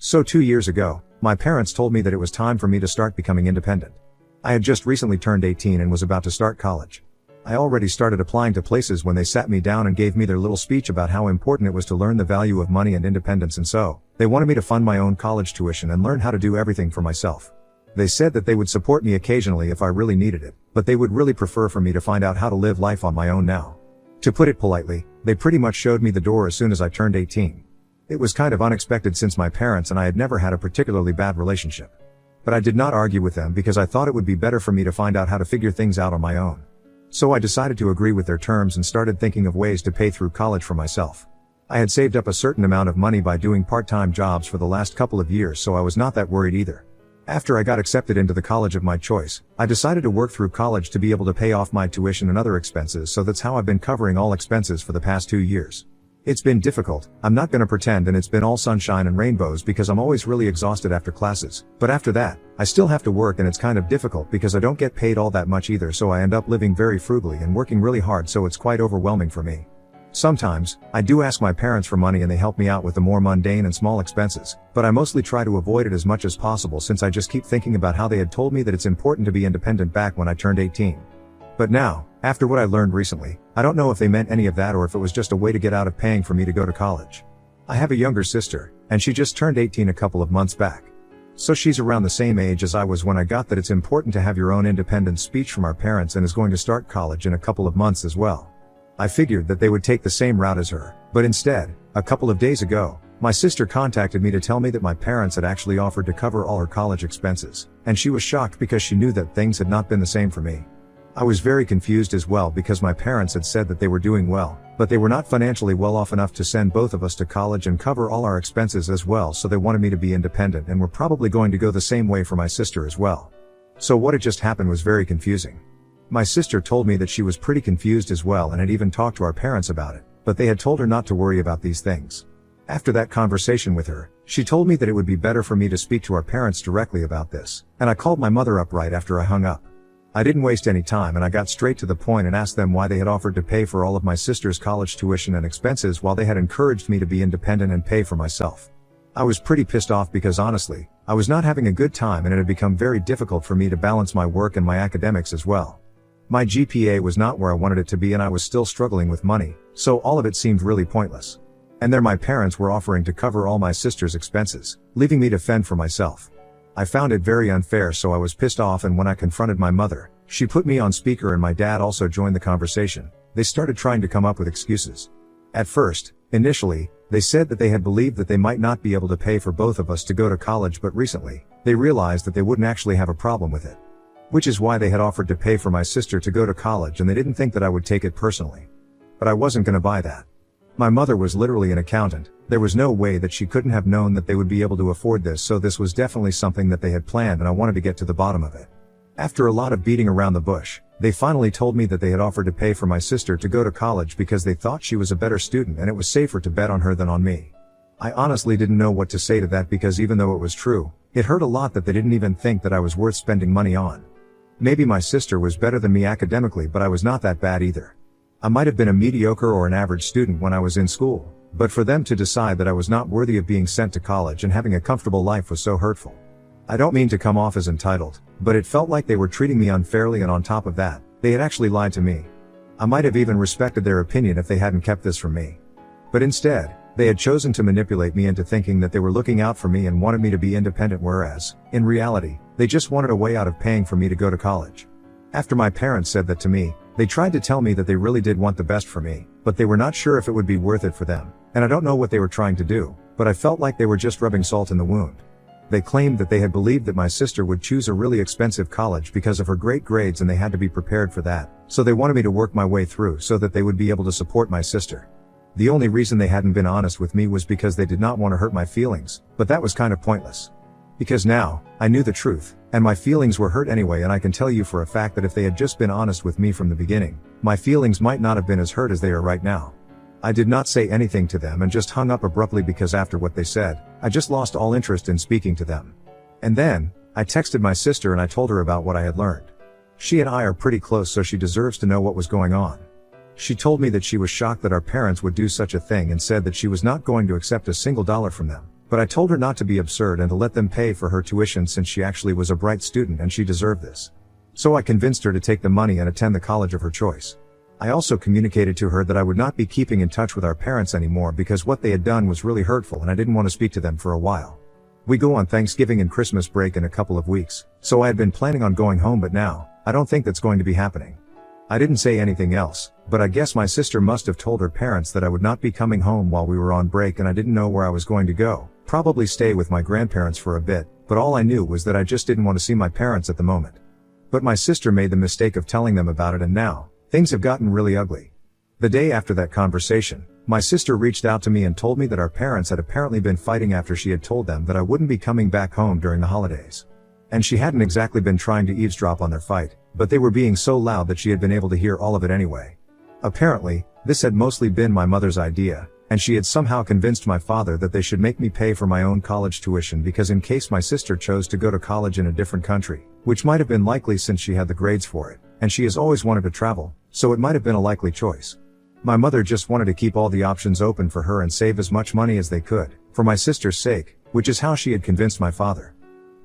So 2 years ago, my parents told me that it was time for me to start becoming independent. I had just recently turned 18 and was about to start college. I already started applying to places when they sat me down and gave me their little speech about how important it was to learn the value of money and independence, and so, they wanted me to fund my own college tuition and learn how to do everything for myself. They said that they would support me occasionally if I really needed it, but they would really prefer for me to find out how to live life on my own now. To put it politely, they pretty much showed me the door as soon as I turned 18. It was kind of unexpected since my parents and I had never had a particularly bad relationship. But I did not argue with them because I thought it would be better for me to find out how to figure things out on my own. So I decided to agree with their terms and started thinking of ways to pay through college for myself. I had saved up a certain amount of money by doing part-time jobs for the last couple of years, so I was not that worried either. After I got accepted into the college of my choice, I decided to work through college to be able to pay off my tuition and other expenses, so that's how I've been covering all expenses for the past 2 years. It's been difficult, I'm not gonna pretend, and it's been all sunshine and rainbows because I'm always really exhausted after classes, but after that, I still have to work and it's kind of difficult because I don't get paid all that much either, so I end up living very frugally and working really hard, so it's quite overwhelming for me. Sometimes, I do ask my parents for money and they help me out with the more mundane and small expenses, but I mostly try to avoid it as much as possible since I just keep thinking about how they had told me that it's important to be independent back when I turned 18. But now, after what I learned recently, I don't know if they meant any of that or if it was just a way to get out of paying for me to go to college. I have a younger sister, and she just turned 18 a couple of months back. So she's around the same age as I was when I got that it's important to have your own independent speech from our parents, and is going to start college in a couple of months as well. I figured that they would take the same route as her, but instead, a couple of days ago, my sister contacted me to tell me that my parents had actually offered to cover all her college expenses, and she was shocked because she knew that things had not been the same for me. I was very confused as well because my parents had said that they were doing well, but they were not financially well off enough to send both of us to college and cover all our expenses as well, so they wanted me to be independent and were probably going to go the same way for my sister as well. So what had just happened was very confusing. My sister told me that she was pretty confused as well and had even talked to our parents about it, but they had told her not to worry about these things. After that conversation with her, she told me that it would be better for me to speak to our parents directly about this, and I called my mother up right after I hung up. I didn't waste any time and I got straight to the point and asked them why they had offered to pay for all of my sister's college tuition and expenses while they had encouraged me to be independent and pay for myself. I was pretty pissed off because honestly, I was not having a good time and it had become very difficult for me to balance my work and my academics as well. My GPA was not where I wanted it to be and I was still struggling with money, so all of it seemed really pointless. And there my parents were offering to cover all my sister's expenses, leaving me to fend for myself. I found it very unfair, so I was pissed off, and when I confronted my mother, she put me on speaker and my dad also joined the conversation. They started trying to come up with excuses. At first, initially, they said that they had believed that they might not be able to pay for both of us to go to college, but recently, they realized that they wouldn't actually have a problem with it. Which is why they had offered to pay for my sister to go to college, and they didn't think that I would take it personally. But I wasn't gonna buy that. My mother was literally an accountant. There was no way that she couldn't have known that they would be able to afford this, so this was definitely something that they had planned and I wanted to get to the bottom of it. After a lot of beating around the bush, they finally told me that they had offered to pay for my sister to go to college because they thought she was a better student and it was safer to bet on her than on me. I honestly didn't know what to say to that because even though it was true, it hurt a lot that they didn't even think that I was worth spending money on. Maybe my sister was better than me academically, but I was not that bad either. I might have been a mediocre or an average student when I was in school, but for them to decide that I was not worthy of being sent to college and having a comfortable life was so hurtful. I don't mean to come off as entitled, but it felt like they were treating me unfairly, and on top of that, they had actually lied to me. I might have even respected their opinion if they hadn't kept this from me. But instead, they had chosen to manipulate me into thinking that they were looking out for me and wanted me to be independent, whereas, in reality, they just wanted a way out of paying for me to go to college. After my parents said that to me, they tried to tell me that they really did want the best for me, but they were not sure if it would be worth it for them, and I don't know what they were trying to do, but I felt like they were just rubbing salt in the wound. They claimed that they had believed that my sister would choose a really expensive college because of her great grades and they had to be prepared for that, so they wanted me to work my way through so that they would be able to support my sister. The only reason they hadn't been honest with me was because they did not want to hurt my feelings, but that was kind of pointless. Because now, I knew the truth, and my feelings were hurt anyway, and I can tell you for a fact that if they had just been honest with me from the beginning, my feelings might not have been as hurt as they are right now. I did not say anything to them and just hung up abruptly because after what they said, I just lost all interest in speaking to them. And then, I texted my sister and I told her about what I had learned. She and I are pretty close, so she deserves to know what was going on. She told me that she was shocked that our parents would do such a thing and said that she was not going to accept a single dollar from them, But I told her not to be absurd and to let them pay for her tuition since she actually was a bright student and she deserved this. So I convinced her to take the money and attend the college of her choice. I also communicated to her that I would not be keeping in touch with our parents anymore because what they had done was really hurtful and I didn't want to speak to them for a while. We go on Thanksgiving and Christmas break in a couple of weeks, so I had been planning on going home, but now, I don't think that's going to be happening. I didn't say anything else, but I guess my sister must have told her parents that I would not be coming home while we were on break and I didn't know where I was going to go, probably stay with my grandparents for a bit, but all I knew was that I just didn't want to see my parents at the moment. But my sister made the mistake of telling them about it and now, things have gotten really ugly. The day after that conversation, my sister reached out to me and told me that our parents had apparently been fighting after she had told them that I wouldn't be coming back home during the holidays. And she hadn't exactly been trying to eavesdrop on their fight, but they were being so loud that she had been able to hear all of it anyway. Apparently, this had mostly been my mother's idea, and she had somehow convinced my father that they should make me pay for my own college tuition because in case my sister chose to go to college in a different country, which might have been likely since she had the grades for it, and she has always wanted to travel, so it might have been a likely choice. My mother just wanted to keep all the options open for her and save as much money as they could, for my sister's sake, which is how she had convinced my father.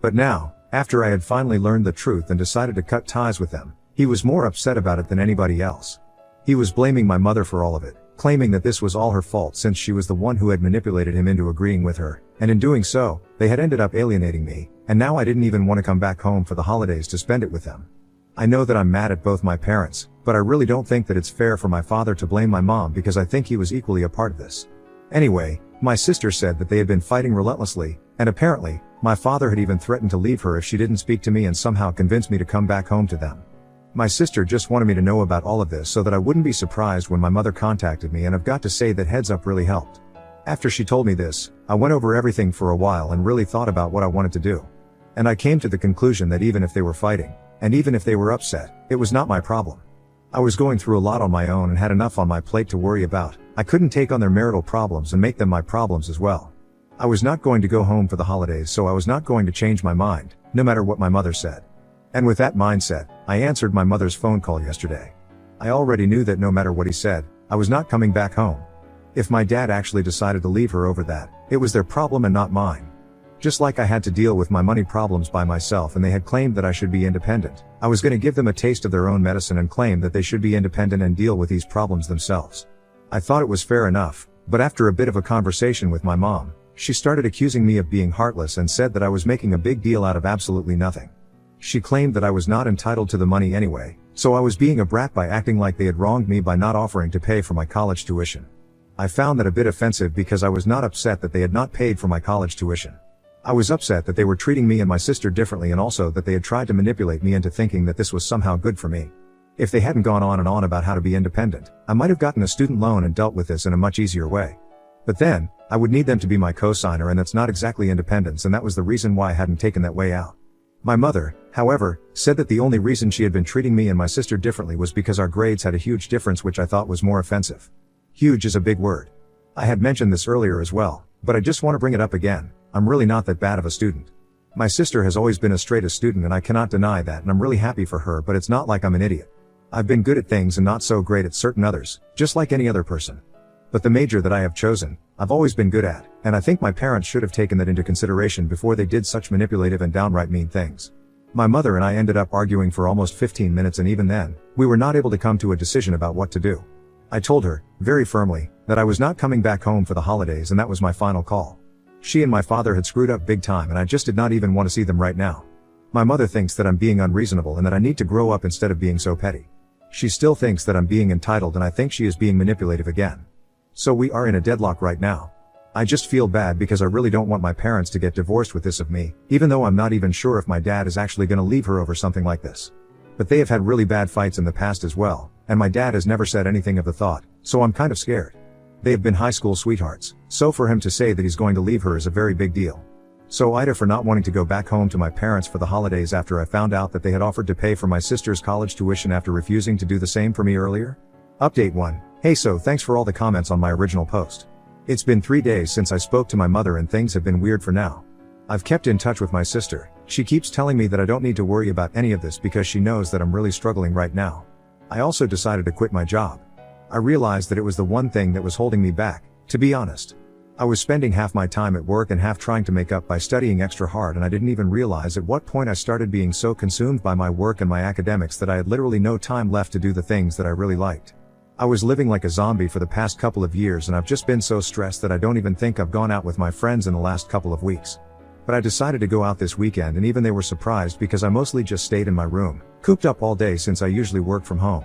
But now, after I had finally learned the truth and decided to cut ties with them, he was more upset about it than anybody else. He was blaming my mother for all of it, claiming that this was all her fault since she was the one who had manipulated him into agreeing with her, and in doing so, they had ended up alienating me, and now I didn't even want to come back home for the holidays to spend it with them. I know that I'm mad at both my parents, but I really don't think that it's fair for my father to blame my mom because I think he was equally a part of this. Anyway, my sister said that they had been fighting relentlessly, and apparently, my father had even threatened to leave her if she didn't speak to me and somehow convince me to come back home to them. My sister just wanted me to know about all of this so that I wouldn't be surprised when my mother contacted me, and I've got to say that heads up really helped. After she told me this, I went over everything for a while and really thought about what I wanted to do. And I came to the conclusion that even if they were fighting, and even if they were upset, it was not my problem. I was going through a lot on my own and had enough on my plate to worry about. I couldn't take on their marital problems and make them my problems as well. I was not going to go home for the holidays, so I was not going to change my mind, no matter what my mother said. And with that mindset, I answered my mother's phone call yesterday. I already knew that no matter what he said, I was not coming back home. If my dad actually decided to leave her over that, it was their problem and not mine. Just like I had to deal with my money problems by myself and they had claimed that I should be independent, I was going to give them a taste of their own medicine and claim that they should be independent and deal with these problems themselves. I thought it was fair enough, but after a bit of a conversation with my mom, she started accusing me of being heartless and said that I was making a big deal out of absolutely nothing. She claimed that I was not entitled to the money anyway, so I was being a brat by acting like they had wronged me by not offering to pay for my college tuition. I found that a bit offensive because I was not upset that they had not paid for my college tuition. I was upset that they were treating me and my sister differently and also that they had tried to manipulate me into thinking that this was somehow good for me. If they hadn't gone on and on about how to be independent, I might have gotten a student loan and dealt with this in a much easier way. But then, I would need them to be my co-signer and that's not exactly independence, and that was the reason why I hadn't taken that way out. My mother, however, said that the only reason she had been treating me and my sister differently was because our grades had a huge difference, which I thought was more offensive. Huge is a big word. I had mentioned this earlier as well, but I just want to bring it up again. I'm really not that bad of a student. My sister has always been a straight A student and I cannot deny that, and I'm really happy for her, but it's not like I'm an idiot. I've been good at things and not so great at certain others, just like any other person. But the major that I have chosen, I've always been good at, and I think my parents should have taken that into consideration before they did such manipulative and downright mean things. My mother and I ended up arguing for almost 15 minutes, and even then, we were not able to come to a decision about what to do. I told her, very firmly, that I was not coming back home for the holidays and that was my final call. She and my father had screwed up big time and I just did not even want to see them right now. My mother thinks that I'm being unreasonable and that I need to grow up instead of being so petty. She still thinks that I'm being entitled and I think she is being manipulative again. So we are in a deadlock right now. I just feel bad because I really don't want my parents to get divorced with this of me, even though I'm not even sure if my dad is actually going to leave her over something like this. But they have had really bad fights in the past as well, and my dad has never said anything of the thought, so I'm kind of scared. They have been high school sweethearts, so for him to say that he's going to leave her is a very big deal. So Ida, for not wanting to go back home to my parents for the holidays after I found out that they had offered to pay for my sister's college tuition after refusing to do the same for me earlier. Update 1. Hey, so thanks for all the comments on my original post. It's been 3 days since I spoke to my mother and things have been weird for now. I've kept in touch with my sister. She keeps telling me that I don't need to worry about any of this because she knows that I'm really struggling right now. I also decided to quit my job. I realized that it was the one thing that was holding me back, to be honest. I was spending half my time at work and half trying to make up by studying extra hard, and I didn't even realize at what point I started being so consumed by my work and my academics that I had literally no time left to do the things that I really liked. I was living like a zombie for the past couple of years, and I've just been so stressed that I don't even think I've gone out with my friends in the last couple of weeks. But I decided to go out this weekend, and even they were surprised because I mostly just stayed in my room, cooped up all day since I usually work from home.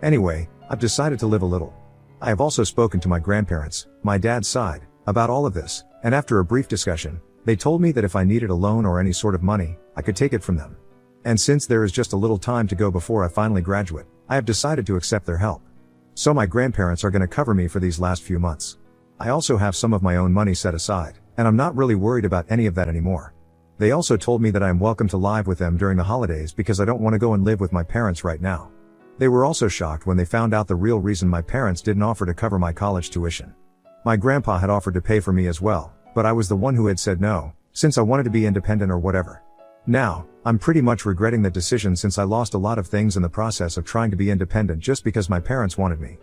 Anyway, I've decided to live a little. I have also spoken to my grandparents, my dad's side, about all of this, and after a brief discussion, they told me that if I needed a loan or any sort of money, I could take it from them. And since there is just a little time to go before I finally graduate, I have decided to accept their help. So my grandparents are going to cover me for these last few months. I also have some of my own money set aside, and I'm not really worried about any of that anymore. They also told me that I am welcome to live with them during the holidays because I don't want to go and live with my parents right now. They were also shocked when they found out the real reason my parents didn't offer to cover my college tuition. My grandpa had offered to pay for me as well, but I was the one who had said no, since I wanted to be independent or whatever. Now, I'm pretty much regretting that decision since I lost a lot of things in the process of trying to be independent just because my parents wanted me.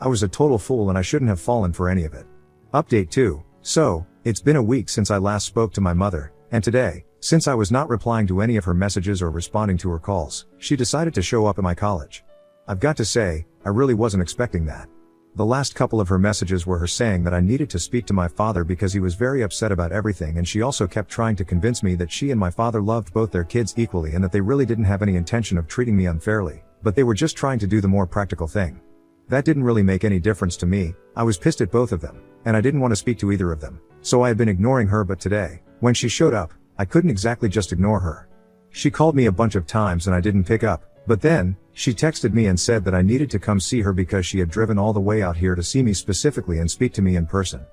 I was a total fool and I shouldn't have fallen for any of it. Update 2. So, it's been a week since I last spoke to my mother, and today, since I was not replying to any of her messages or responding to her calls, she decided to show up at my college. I've got to say, I really wasn't expecting that. The last couple of her messages were her saying that I needed to speak to my father because he was very upset about everything, and she also kept trying to convince me that she and my father loved both their kids equally and that they really didn't have any intention of treating me unfairly, but they were just trying to do the more practical thing. That didn't really make any difference to me. I was pissed at both of them, and I didn't want to speak to either of them, so I had been ignoring her, but today, when she showed up, I couldn't exactly just ignore her. She called me a bunch of times and I didn't pick up. But then, she texted me and said that I needed to come see her because she had driven all the way out here to see me specifically and speak to me in person.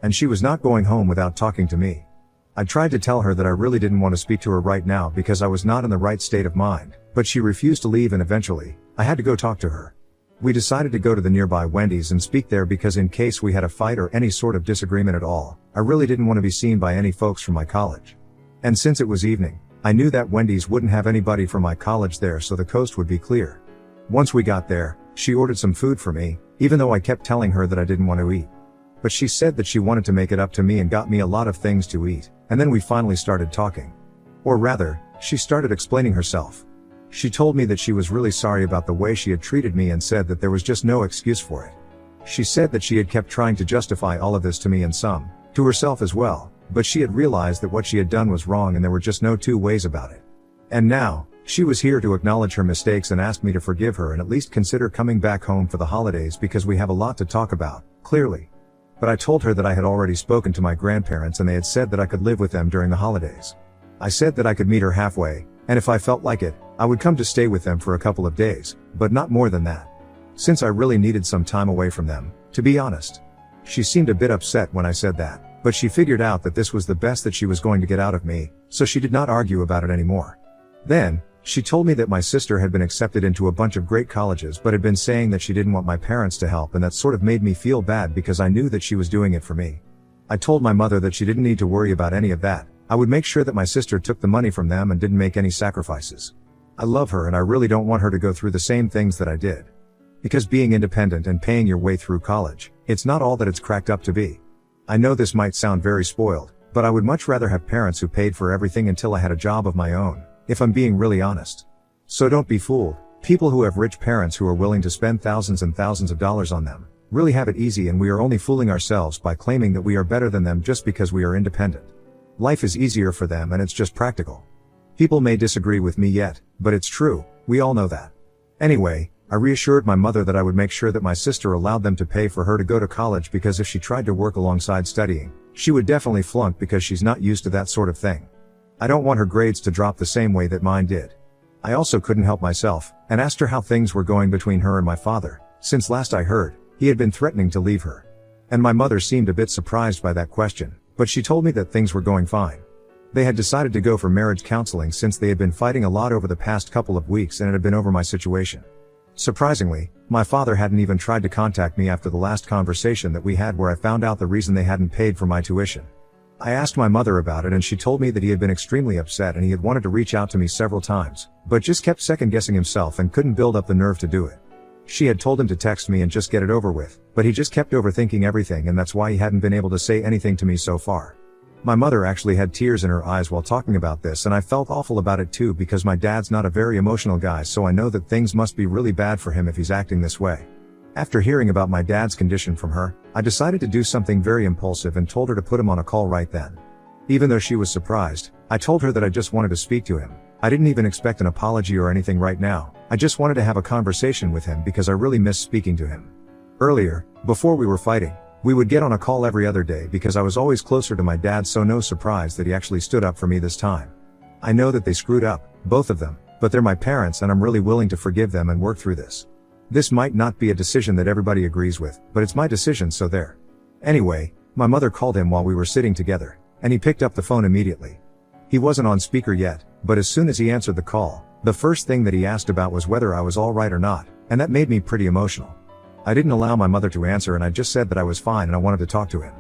And she was not going home without talking to me. I tried to tell her that I really didn't want to speak to her right now because I was not in the right state of mind, but she refused to leave, and eventually, I had to go talk to her. We decided to go to the nearby Wendy's and speak there because in case we had a fight or any sort of disagreement at all, I really didn't want to be seen by any folks from my college. And since it was evening, I knew that Wendy's wouldn't have anybody from my college there, so the coast would be clear. Once we got there, she ordered some food for me, even though I kept telling her that I didn't want to eat. But she said that she wanted to make it up to me and got me a lot of things to eat, and then we finally started talking. Or rather, she started explaining herself. She told me that she was really sorry about the way she had treated me and said that there was just no excuse for it. She said that she had kept trying to justify all of this to me and some, to herself as well, but she had realized that what she had done was wrong and there were just no two ways about it. And now, she was here to acknowledge her mistakes and ask me to forgive her and at least consider coming back home for the holidays because we have a lot to talk about, clearly. But I told her that I had already spoken to my grandparents and they had said that I could live with them during the holidays. I said that I could meet her halfway, and if I felt like it, I would come to stay with them for a couple of days, but not more than that. Since I really needed some time away from them, to be honest. She seemed a bit upset when I said that, but she figured out that this was the best that she was going to get out of me, so she did not argue about it anymore. Then, she told me that my sister had been accepted into a bunch of great colleges but had been saying that she didn't want my parents to help, and that sort of made me feel bad because I knew that she was doing it for me. I told my mother that she didn't need to worry about any of that. I would make sure that my sister took the money from them and didn't make any sacrifices. I love her and I really don't want her to go through the same things that I did. Because being independent and paying your way through college, it's not all that it's cracked up to be. I know this might sound very spoiled, but I would much rather have parents who paid for everything until I had a job of my own, if I'm being really honest. So don't be fooled. People who have rich parents who are willing to spend thousands and thousands of dollars on them really have it easy, and we are only fooling ourselves by claiming that we are better than them just because we are independent. Life is easier for them and it's just practical. People may disagree with me yet, but it's true, we all know that. Anyway, I reassured my mother that I would make sure that my sister allowed them to pay for her to go to college because if she tried to work alongside studying, she would definitely flunk because she's not used to that sort of thing. I don't want her grades to drop the same way that mine did. I also couldn't help myself, and asked her how things were going between her and my father, since last I heard, he had been threatening to leave her. And my mother seemed a bit surprised by that question, but she told me that things were going fine. They had decided to go for marriage counseling since they had been fighting a lot over the past couple of weeks and it had been over my situation. Surprisingly, my father hadn't even tried to contact me after the last conversation that we had where I found out the reason they hadn't paid for my tuition. I asked my mother about it and she told me that he had been extremely upset and he had wanted to reach out to me several times, but just kept second guessing himself and couldn't build up the nerve to do it. She had told him to text me and just get it over with, but he just kept overthinking everything, and that's why he hadn't been able to say anything to me so far. My mother actually had tears in her eyes while talking about this, and I felt awful about it too because my dad's not a very emotional guy, so I know that things must be really bad for him if he's acting this way. After hearing about my dad's condition from her, I decided to do something very impulsive and told her to put him on a call right then. Even though she was surprised, I told her that I just wanted to speak to him. I didn't even expect an apology or anything right now. I just wanted to have a conversation with him because I really miss speaking to him. Earlier, before we were fighting, we would get on a call every other day because I was always closer to my dad, so no surprise that he actually stood up for me this time. I know that they screwed up, both of them, but they're my parents and I'm really willing to forgive them and work through this. This might not be a decision that everybody agrees with, but it's my decision, so there. Anyway, my mother called him while we were sitting together, and he picked up the phone immediately. He wasn't on speaker yet, but as soon as he answered the call, the first thing that he asked about was whether I was alright or not, and that made me pretty emotional. I didn't allow my mother to answer and I just said that I was fine and I wanted to talk to him.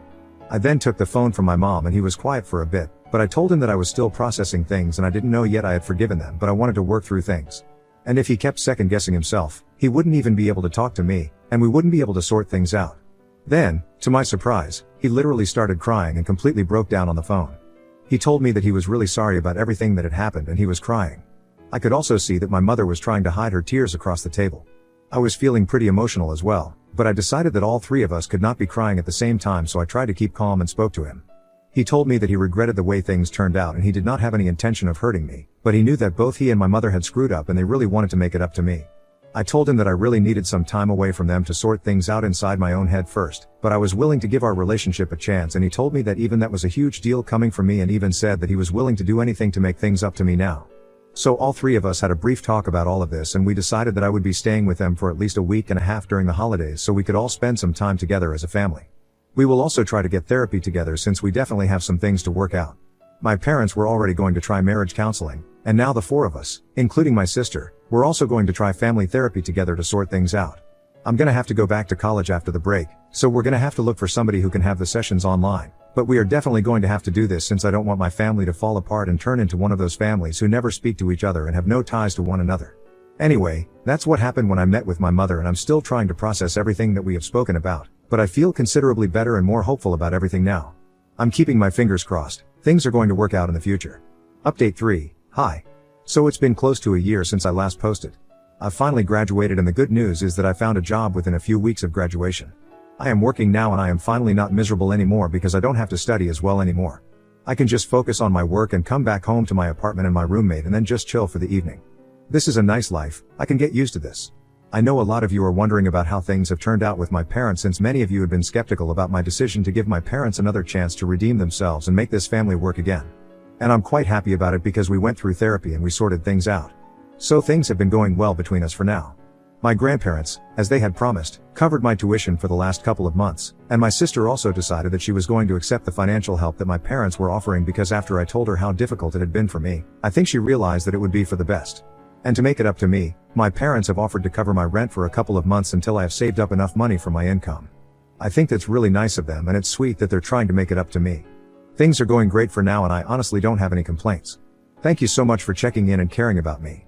I then took the phone from my mom and he was quiet for a bit, but I told him that I was still processing things and I didn't know yet I had forgiven them, but I wanted to work through things. And if he kept second guessing himself, he wouldn't even be able to talk to me, and we wouldn't be able to sort things out. Then, to my surprise, he literally started crying and completely broke down on the phone. He told me that he was really sorry about everything that had happened and he was crying. I could also see that my mother was trying to hide her tears across the table. I was feeling pretty emotional as well, but I decided that all three of us could not be crying at the same time, so I tried to keep calm and spoke to him. He told me that he regretted the way things turned out and he did not have any intention of hurting me, but he knew that both he and my mother had screwed up and they really wanted to make it up to me. I told him that I really needed some time away from them to sort things out inside my own head first, but I was willing to give our relationship a chance, and he told me that even that was a huge deal coming from me and even said that he was willing to do anything to make things up to me now. So all three of us had a brief talk about all of this and we decided that I would be staying with them for at least a week and a half during the holidays so we could all spend some time together as a family. We will also try to get therapy together since we definitely have some things to work out. My parents were already going to try marriage counseling, and now the four of us, including my sister, we're also going to try family therapy together to sort things out. I'm gonna have to go back to college after the break, so we're gonna have to look for somebody who can have the sessions online. But we are definitely going to have to do this since I don't want my family to fall apart and turn into one of those families who never speak to each other and have no ties to one another. Anyway, that's what happened when I met with my mother, and I'm still trying to process everything that we have spoken about, but I feel considerably better and more hopeful about everything now. I'm keeping my fingers crossed. Things are going to work out in the future. Update 3. Hi. So it's been close to a year since I last posted. I've finally graduated and the good news is that I found a job within a few weeks of graduation. I am working now and I am finally not miserable anymore because I don't have to study as well anymore. I can just focus on my work and come back home to my apartment and my roommate and then just chill for the evening. This is a nice life. I can get used to this. I know a lot of you are wondering about how things have turned out with my parents, since many of you have been skeptical about my decision to give my parents another chance to redeem themselves and make this family work again. And I'm quite happy about it because we went through therapy and we sorted things out. So things have been going well between us for now. My grandparents, as they had promised, covered my tuition for the last couple of months, and my sister also decided that she was going to accept the financial help that my parents were offering because after I told her how difficult it had been for me, I think she realized that it would be for the best. And to make it up to me, my parents have offered to cover my rent for a couple of months until I have saved up enough money for my income. I think that's really nice of them and it's sweet that they're trying to make it up to me. Things are going great for now and I honestly don't have any complaints. Thank you so much for checking in and caring about me.